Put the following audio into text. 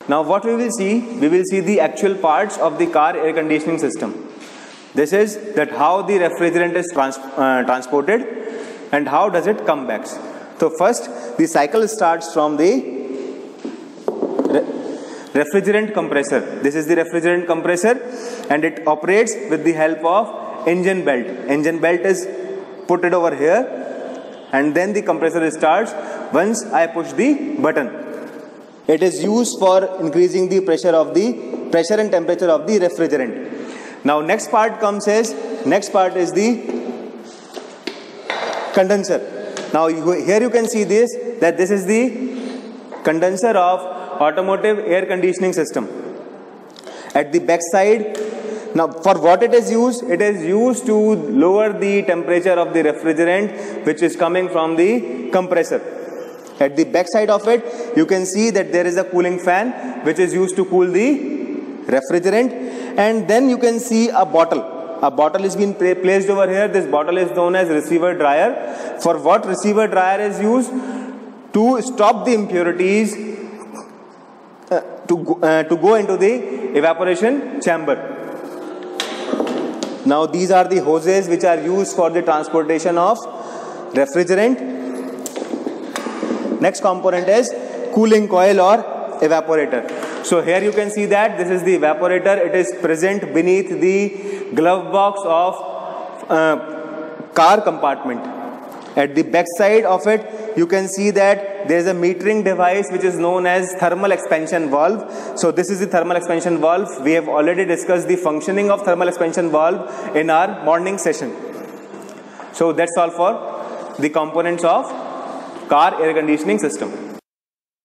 Now what we will see the actual parts of the car air conditioning system. This is that how the refrigerant is transported and how does it come back. So first the cycle starts from the refrigerant compressor. This is the refrigerant compressor and it operates with the help of engine belt. Engine belt is put it over here and then the compressor starts once I push the button. It is used for increasing the pressure and temperature of the refrigerant. Now next part is the condenser. Now here you can see that this is the condenser of automotive air conditioning system. At the back side, now for what it is used to lower the temperature of the refrigerant which is coming from the compressor. At the back side of it, you can see that there is a cooling fan which is used to cool the refrigerant, and then you can see a bottle. A bottle is being placed over here. This bottle is known as receiver dryer. For what receiver dryer is used? To stop the impurities to go into the evaporation chamber. Now these are the hoses which are used for the transportation of refrigerant. Next component is cooling coil or evaporator. So here you can see that this is the evaporator. It is present beneath the glove box of car compartment. At the back side of it, you can see that there is a metering device which is known as thermal expansion valve. So this is the thermal expansion valve. We have already discussed the functioning of thermal expansion valve in our morning session. So that's all for the components of car air conditioning system.